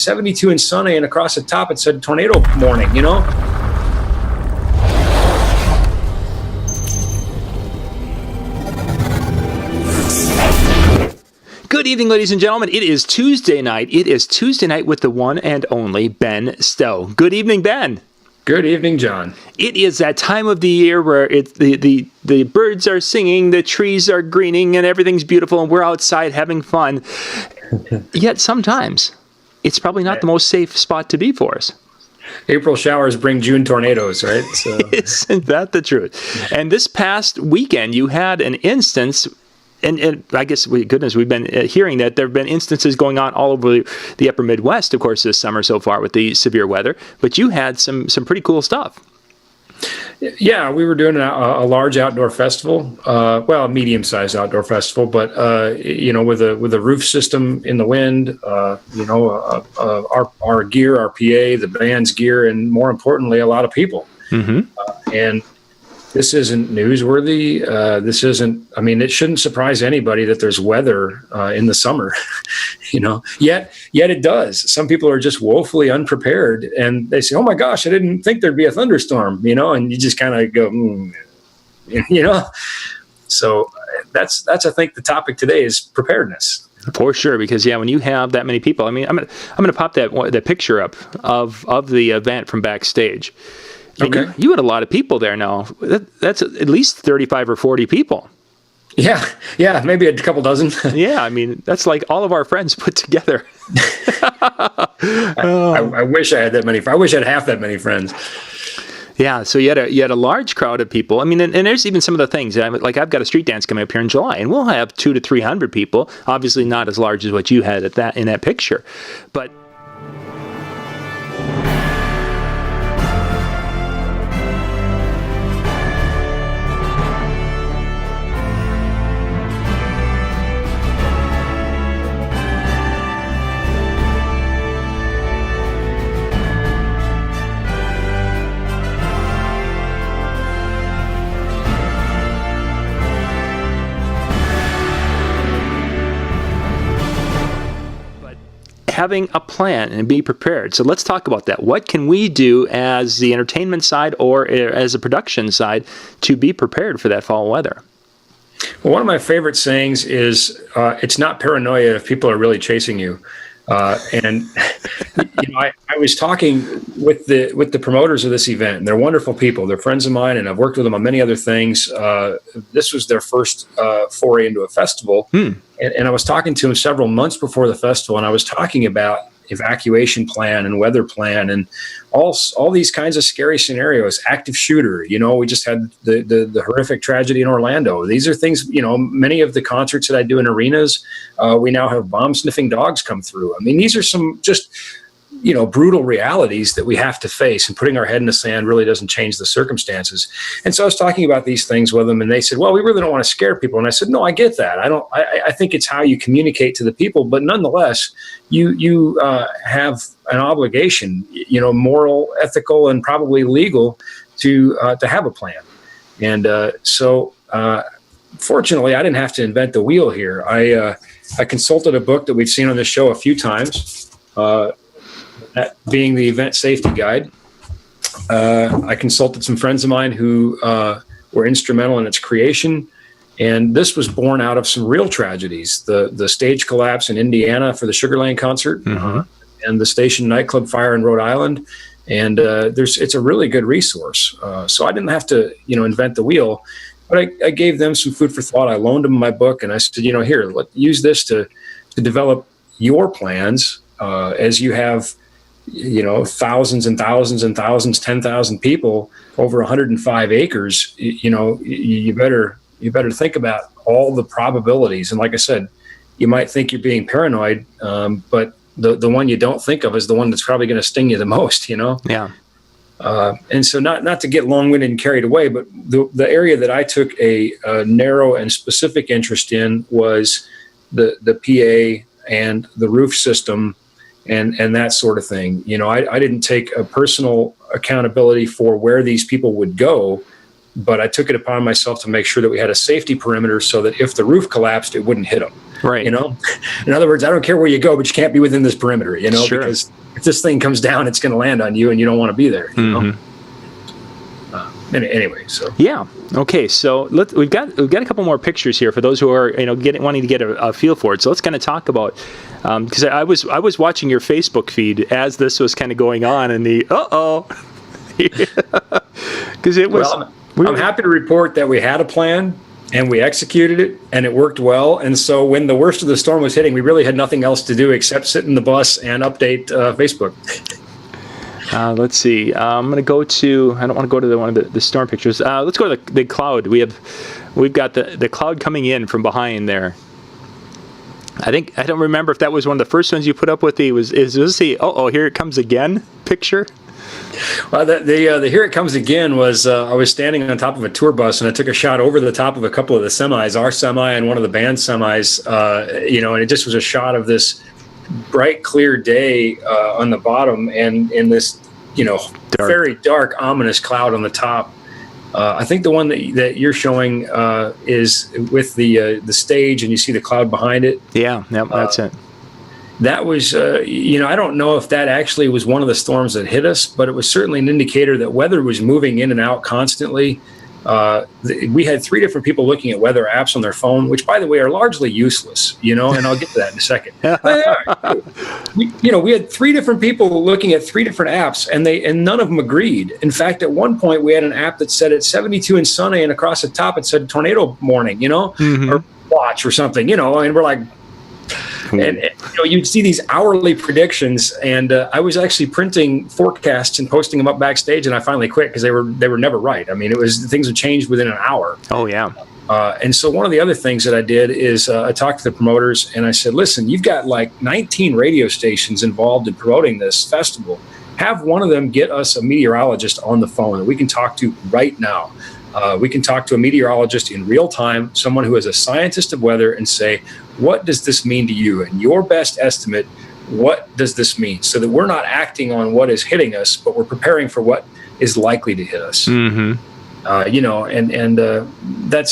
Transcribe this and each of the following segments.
72 and sunny, and across the top it said tornado warning, you know? Good evening, ladies and gentlemen. It is Tuesday night. It is Tuesday night with the one and only Ben Stowe. Good evening, Ben. Good evening, John. It is that time of the year where the birds are singing, the trees are greening, and everything's beautiful, and we're outside having fun. Yet sometimes it's probably not the most safe spot to be for us. April showers bring June tornadoes, right? So. Isn't that the truth? And this past weekend, you had an instance. And I guess, goodness, we've been hearing that there have been instances going on all over the upper Midwest, of course, this summer so far with the severe weather. But you had some pretty cool stuff. Yeah, we were doing a large outdoor festival, a medium-sized outdoor festival, but with a roof system in the wind, our gear, our PA, the band's gear, and more importantly, a lot of people. Mm-hmm. And this isn't newsworthy. It shouldn't surprise anybody that there's weather in the summer, yet it does. Some people are just woefully unprepared, and they say, oh my gosh, I didn't think there'd be a thunderstorm, and you just kind of go, So that's, I think the topic today is preparedness. For sure, because when you have that many people, I'm gonna pop that picture up of the event from backstage. Okay. You had a lot of people there now. That's at least 35 or 40 people. Yeah, maybe a couple dozen. Yeah, that's like all of our friends put together. I wish I had that many. I wish I had half that many friends. Yeah, so you had a large crowd of people. And there's even some of the things. I've got a street dance coming up here in July, and we'll have 200 to 300 people. Obviously, not as large as what you had in that picture, but. Having a plan and be prepared. So let's talk about that. What can we do as the entertainment side or as a production side to be prepared for that fall weather? Well, one of my favorite sayings is, it's not paranoia if people are really chasing you. I was talking with the promoters of this event, and they're wonderful people. They're friends of mine, and I've worked with them on many other things. This was their first foray into a festival, and I was talking to them several months before the festival, and I was talking about evacuation plan and weather plan and all these kinds of scary scenarios. Active shooter, we just had the horrific tragedy in Orlando. These are things, many of the concerts that I do in arenas, we now have bomb sniffing dogs come through. These are some just brutal realities that we have to face, and putting our head in the sand really doesn't change the circumstances. And so I was talking about these things with them, and they said, well, we really don't want to scare people. And I said, no, I get that. I think it's how you communicate to the people, but nonetheless, you have an obligation, moral, ethical, and probably legal to have a plan. And fortunately, I didn't have to invent the wheel here. I consulted a book that we've seen on this show a few times, that being the Event Safety Guide. I consulted some friends of mine who were instrumental in its creation, and this was born out of some real tragedies. The stage collapse in Indiana for the Sugar Land concert, and the Station nightclub fire in Rhode Island, and it's a really good resource. So I didn't have to invent the wheel, but I gave them some food for thought. I loaned them my book, and I said, here, use this to develop your plans as you have thousands and thousands and thousands, 10,000 people over 105 acres. You better think about all the probabilities. And like I said, you might think you're being paranoid, but the one you don't think of is the one that's probably going to sting you the most. Yeah. And so not to get long-winded and carried away, but the area that I took a narrow and specific interest in was the PA and the roof system and that sort of thing. I didn't take a personal accountability for where these people would go, but I took it upon myself to make sure that we had a safety perimeter so that if the roof collapsed, it wouldn't hit them. Right. In other words, I don't care where you go, but you can't be within this perimeter, Sure. because if this thing comes down, it's going to land on you and you don't want to be there. Anyway, so. Yeah. Okay. So we've got a couple more pictures here for those who are wanting to get a feel for it. So let's kind of talk about, because I was watching your Facebook feed as this was kind of going on, and because it was. Well, I'm happy to report that we had a plan and we executed it and it worked well. And so when the worst of the storm was hitting, we really had nothing else to do except sit in the bus and update Facebook. Let's see. I'm going to go to. I don't want to go to one of the storm pictures. Let's go to the cloud. We've got the cloud coming in from behind there. I don't remember if that was one of the first ones you put up with. Is this the here it comes again picture? Well, the here it comes again was I was standing on top of a tour bus and I took a shot over the top of a couple of the semis, our semi and one of the band semis, and it just was a shot of this bright, clear day on the bottom and in this, very dark, ominous cloud on the top. I think the one that you're showing is with the stage, and you see the cloud behind it. Yeah, that's it. That was, I don't know if that actually was one of the storms that hit us, but it was certainly an indicator that weather was moving in and out constantly. We had 3 different people looking at weather apps on their phone, which, by the way, are largely useless, and I'll get to that in a second. We had 3 different people looking at 3 different apps, and none of them agreed. In fact, at one point, we had an app that said it's 72 and sunny, and across the top it said tornado warning, or watch or something, and we're like, and you'd see these hourly predictions, and I was actually printing forecasts and posting them up backstage, and I finally quit because they were never right. I mean, things had changed within an hour. Oh yeah. And so one of the other things that I did is I talked to the promoters and I said, listen, you've got like 19 radio stations involved in promoting this festival. Have one of them get us a meteorologist on the phone that we can talk to right now. We can talk to a meteorologist in real time, someone who is a scientist of weather, and say, what does this mean to you? And your best estimate, what does this mean? So that we're not acting on what is hitting us, but we're preparing for what is likely to hit us. That's,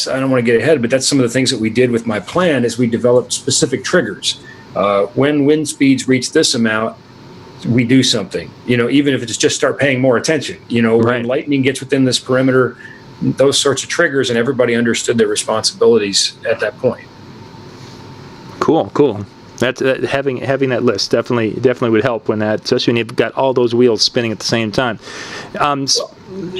I don't want to get ahead, but that's some of the things that we did with my plan is we developed specific triggers. When wind speeds reach this amount, we do something, even if it's just start paying more attention, when lightning gets within this perimeter, those sorts of triggers, and everybody understood their responsibilities at that point. Cool. That's having that list definitely would help when that, especially when you've got all those wheels spinning at the same time.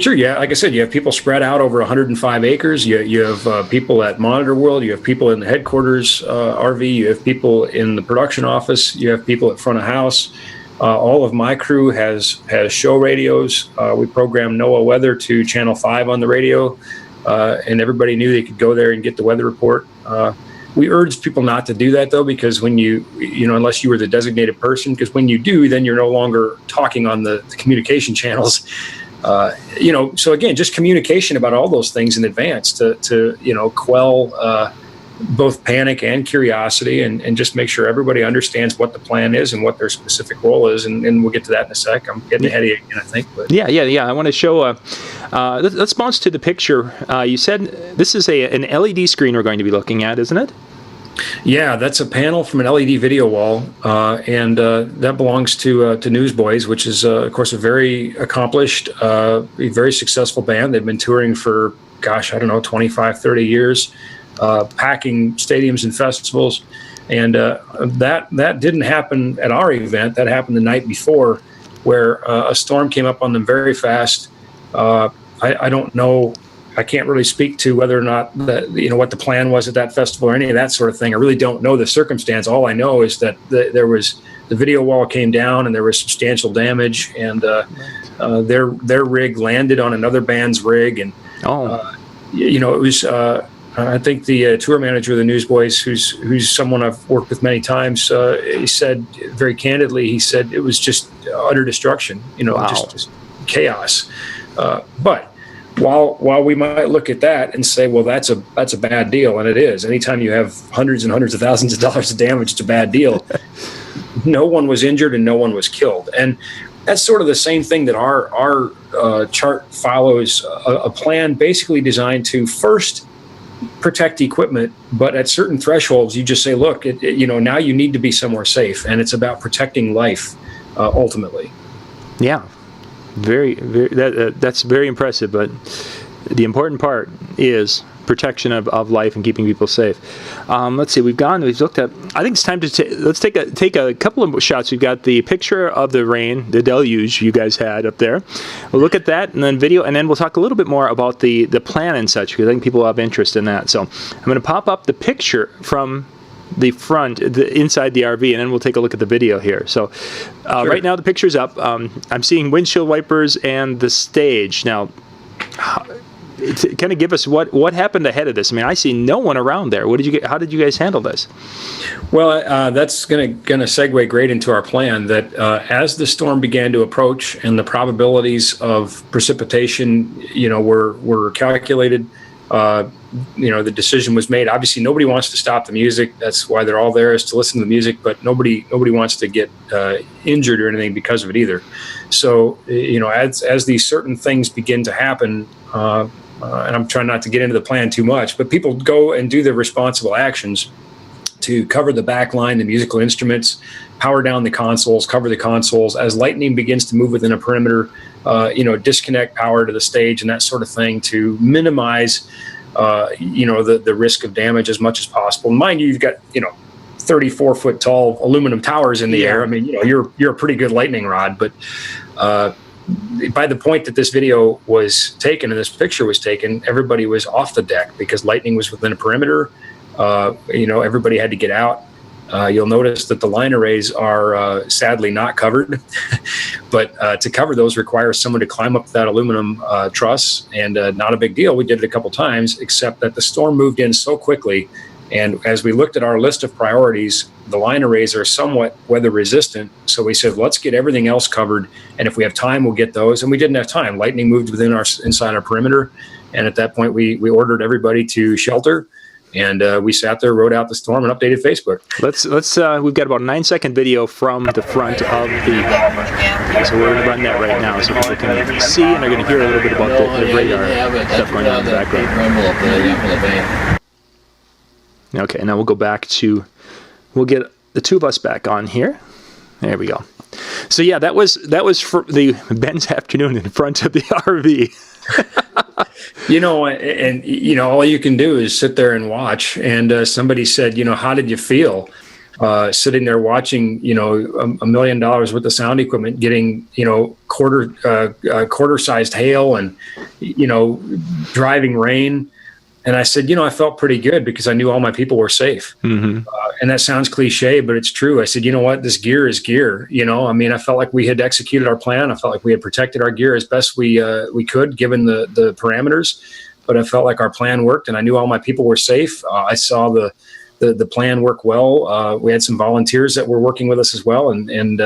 Sure, yeah. Like I said, you have people spread out over 105 acres. You have people at Monitor World. You have people in the headquarters RV. You have people in the production office. You have people at front of house. All of my crew has show radios. We programmed NOAA weather to Channel 5 on the radio, and everybody knew they could go there and get the weather report. We urged people not to do that, though, because when unless you were the designated person, because when you do, then you're no longer talking on the communication channels. So again, just communication about all those things in advance to quell both panic and curiosity, and just make sure everybody understands what the plan is and what their specific role is. And we'll get to that in a sec. I'm getting ahead of you again, I think. But. Yeah. I want to show, let's bounce to the picture. You said this is an LED screen we're going to be looking at, isn't it? Yeah, that's a panel from an LED video wall, and that belongs to Newsboys, which is, of course, a very accomplished, a very successful band. They've been touring for, 25, 30 years. Packing stadiums and festivals, and that didn't happen at our event. That happened the night before, where a storm came up on them very fast. I don't know. I can't really speak to whether or not what the plan was at that festival or any of that sort of thing. I really don't know the circumstance. All I know is that the video wall came down and there was substantial damage, and their rig landed on another band's rig, and it was. I think the tour manager of the Newsboys, who's someone I've worked with many times, he said very candidly, it was just utter destruction, just chaos. But while we might look at that and say, well, that's a bad deal, and it is. Anytime you have hundreds and hundreds of thousands of dollars of damage, it's a bad deal. No one was injured and no one was killed, and that's sort of the same thing that our chart follows, a plan basically designed to first protect equipment, but at certain thresholds, you just say, look, now you need to be somewhere safe, and it's about protecting life ultimately. Yeah, that's very impressive. But the important part is protection of life and keeping people safe. Let's see, we've looked at, I think it's time to let's take a couple of shots. We've got the picture of the rain, the deluge you guys had up there. We'll look at that, and then video, and then we'll talk a little bit more about the plan and such, because I think people have interest in that. So I'm going to pop up the picture from the front, inside the RV, and then we'll take a look at the video here. So Sure. Right now the picture's up. I'm seeing windshield wipers and the stage. Now, kind of give us what happened ahead of this. I mean, I see no one around there. How did you guys handle this? Well, that's going to segue great into our plan that as the storm began to approach and the probabilities of precipitation, were calculated, the decision was made. Obviously, nobody wants to stop the music. That's why they're all there, is to listen to the music, but nobody wants to get injured or anything because of it either. So, as these certain things begin to happen, and I'm trying not to get into the plan too much, but people go and do their responsible actions to cover the back line, the musical instruments, power down the consoles, cover the consoles. As lightning begins to move within a perimeter, disconnect power to the stage and that sort of thing to minimize, the risk of damage as much as possible. Mind you, you've got, 34-foot tall aluminum towers in the air. I mean, you're a pretty good lightning rod, but by the point that this video was taken and this picture was taken, everybody was off the deck because lightning was within a perimeter. Everybody had to get out. You'll notice that the line arrays are sadly not covered, but to cover those requires someone to climb up that aluminum truss, and not a big deal. We did it a couple times, except that the storm moved in so quickly. And as we looked at our list of priorities, the line arrays are somewhat weather resistant. So we said, let's get everything else covered. And if we have time, we'll get those. And we didn't have time. Lightning moved inside our perimeter. And at that point, we ordered everybody to shelter. And we sat there, wrote out the storm, and updated Facebook. Let's we've got about a 9-second video from the front of the. So we're going to run that right now, so people can see, and they're going to hear a little bit about the radar stuff going on in the background. Okay, now we'll go back to. We'll get the two of us back on here. There we go. So yeah, that was for the Ben's afternoon in front of the RV. All you can do is sit there and watch. And somebody said, how did you feel sitting there watching, $1 million worth of sound equipment getting, quarter-sized hail and, driving rain? And I said, I felt pretty good because I knew all my people were safe. Mm-hmm. And that sounds cliche, but it's true. I said, you know what? This gear is gear. I felt like we had executed our plan. I felt like we had protected our gear as best we could, given the parameters. But I felt like our plan worked, and I knew all my people were safe. I saw the plan work well. We had some volunteers that were working with us as well, and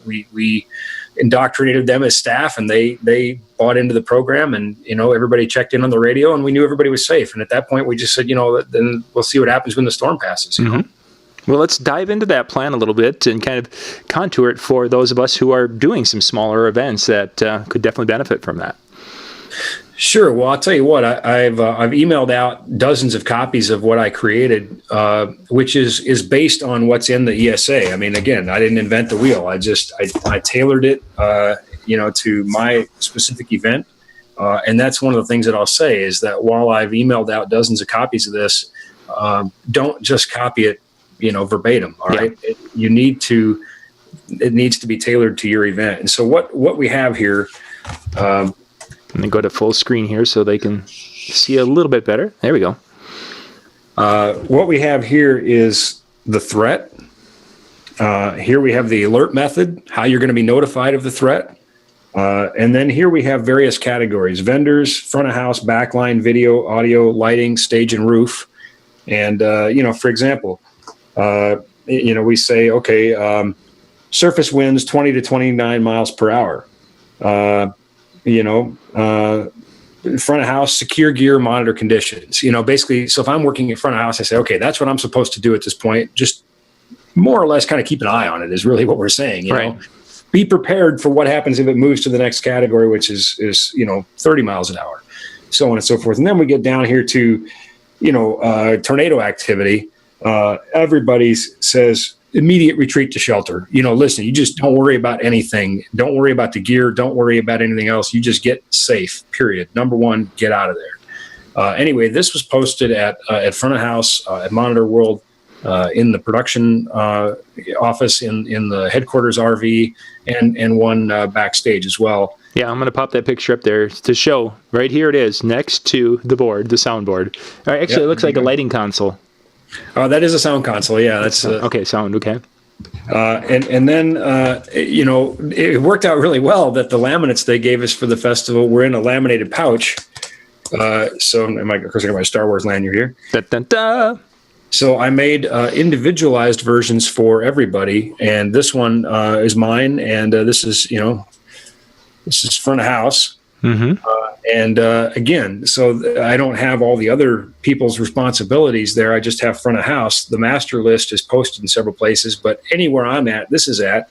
we indoctrinated them as staff, and they bought into the program, and everybody checked in on the radio, and we knew everybody was safe. And at that point, we just said, then we'll see what happens when the storm passes. Mm-hmm. Well, let's dive into that plan a little bit and kind of contour it for those of us who are doing some smaller events that could definitely benefit from that. Sure. Well, I'll tell you what, I've emailed out dozens of copies of what I created, which is based on what's in the ESA. I mean, again, I didn't invent the wheel. I tailored it, to my specific event. And that's one of the things that I'll say is that while I've emailed out dozens of copies of this, don't just copy it, verbatim. All right. It needs to be tailored to your event. And so what we have here, let me go to full screen here so they can see a little bit better. There we go. What we have here is the threat. Here we have the alert method, how you're going to be notified of the threat. And then here we have various categories: vendors, front of house, backline, video, audio, lighting, stage, and roof. And, for example, we say, okay, surface winds 20 to 29 miles per hour. Front of house, secure gear, monitor conditions. Basically, so if I'm working in front of house, I say, okay, that's what I'm supposed to do at this point. Just more or less kind of keep an eye on it is really what we're saying. You know, be prepared for what happens if it moves to the next category, which is 30 miles an hour, so on and so forth. And then we get down here to, tornado activity, everybody says immediate retreat to shelter. Listen, you just don't worry about anything. Don't worry about the gear. Don't worry about anything else. You just get safe, period. Number one, get out of there. Anyway, this was posted at front of house at Monitor World, in the production office, in the headquarters RV, and one backstage as well. Yeah, I'm going to pop that picture up there to show. Right here it is, next to the board, the soundboard. All right, actually, it looks like a lighting console. That is a sound console. Yeah, that's okay. Sound okay. And then it worked out really well that the laminates they gave us for the festival were in a laminated pouch. So, of course, I got my Star Wars lanyard here. Da, da, da. So I made individualized versions for everybody, and this one is mine, and this is front of house. Mm-hmm. And again, so I don't have all the other people's responsibilities there. I just have front of house. The master list is posted in several places, but anywhere I'm at, this is at.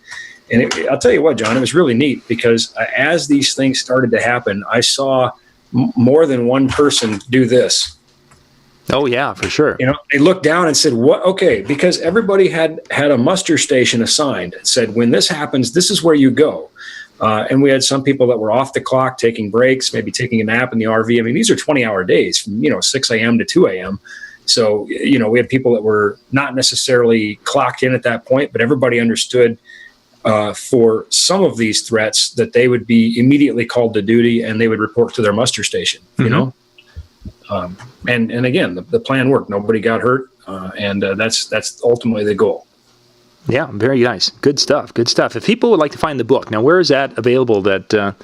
And I'll tell you what, John, it was really neat because as these things started to happen, I saw more than one person do this. Oh yeah, for sure. They looked down and said, "What?" Okay, because everybody had a muster station assigned. It said, when this happens, this is where you go. And we had some people that were off the clock, taking breaks, maybe taking a nap in the RV. I mean, these are 20-hour days from 6 a.m. to 2 a.m. So we had people that were not necessarily clocked in at that point, but everybody understood for some of these threats that they would be immediately called to duty and they would report to their muster station. And again, the plan worked. Nobody got hurt, and that's ultimately the goal. Yeah, very nice. Good stuff. Good stuff. If people would like to find the book, now where is that available that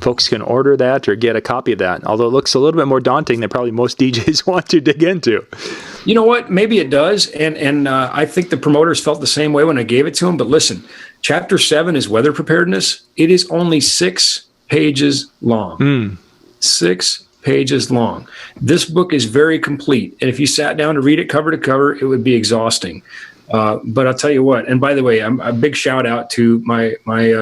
folks can order that or get a copy of that? Although it looks a little bit more daunting than probably most DJs want to dig into. You know what? Maybe it does. And I think the promoters felt the same way when I gave it to them. But listen, Chapter 7 is weather preparedness. It is only 6 pages long. 6 pages long. This book is very complete. And if you sat down to read it cover to cover, it would be exhausting. But I'll tell you what, and by the way, I'm a big shout out to my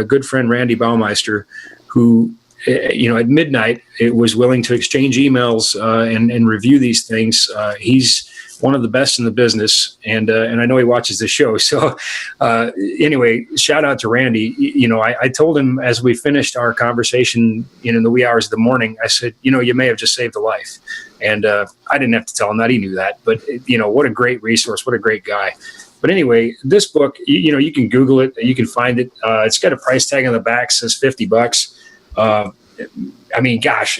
good friend Randy Baumeister, who, at midnight, it was willing to exchange emails and review these things. He's one of the best in the business, and I know he watches the show. So anyway, shout out to Randy. I told him as we finished our conversation in the wee hours of the morning, I said, you may have just saved a life. And I didn't have to tell him that. He knew that. But, what a great resource. What a great guy. But anyway, this book, you can Google it. You can find it. It's got a price tag on the back, says $50. I mean, gosh,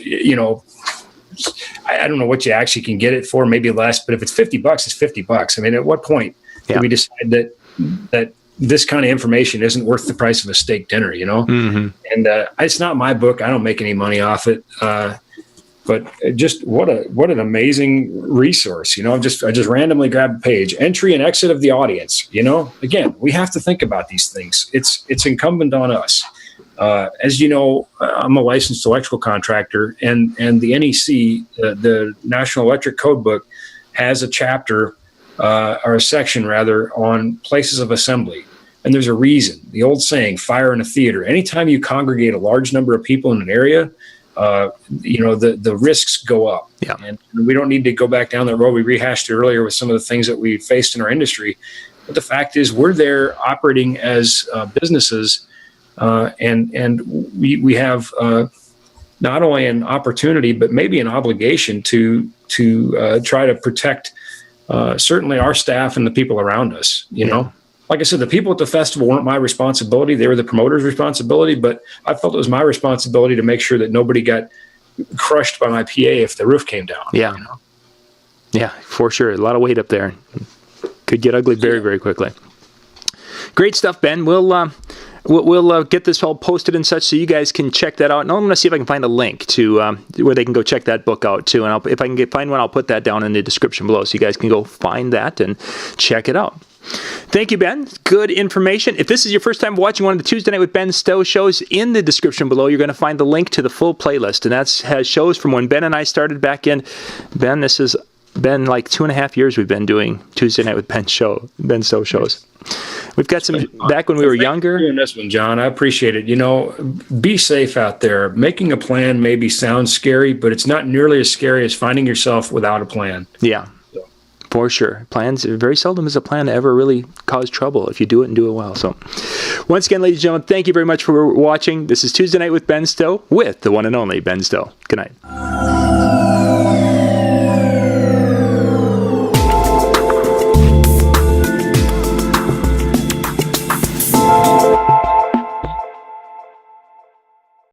I don't know what you actually can get it for, maybe less. But if it's $50, it's $50. I mean, at what point do we decide that this kind of information isn't worth the price of a steak dinner, Mm-hmm. And it's not my book. I don't make any money off it. But just what an amazing resource, I just randomly grabbed a page, entry and exit of the audience. Again, we have to think about these things. It's incumbent on us. As you know, I'm a licensed electrical contractor, and the NEC, the National Electric Code Book, has a chapter or a section rather on places of assembly. And there's a reason. The old saying, fire in a theater. Anytime you congregate a large number of people in an area, the risks go up. Yeah. And we don't need to go back down that road. We rehashed it earlier with some of the things that we faced in our industry. But the fact is, we're there operating as businesses, and we have not only an opportunity, but maybe an obligation to try to protect certainly our staff and the people around us, Like I said, the people at the festival weren't my responsibility. They were the promoter's responsibility, but I felt it was my responsibility to make sure that nobody got crushed by my PA if the roof came down. Yeah. Yeah, for sure. A lot of weight up there. Could get ugly very, very quickly. Great stuff, Ben. We'll get this all posted and such so you guys can check that out. And I'm going to see if I can find a link to where they can go check that book out too. And if I can find one, I'll put that down in the description below so you guys can go find that and check it out. Thank you, Ben. Good information. If this is your first time watching one of the Tuesday Night with Ben Stowe shows, in the description below, you're going to find the link to the full playlist. And that has shows from when Ben and I started back in. Ben, this has been like 2.5 years we've been doing Tuesday Night with Ben Stowe shows. We've got some back when we were younger. Doing this one, John. I appreciate it. Be safe out there. Making a plan maybe sounds scary, but it's not nearly as scary as finding yourself without a plan. Yeah. For sure. Plans, very seldom is a plan to ever really cause trouble if you do it and do it well. So once again, ladies and gentlemen, thank you very much for watching. This is Tuesday Night with Ben Stowe with the one and only Ben Stowe. Good night.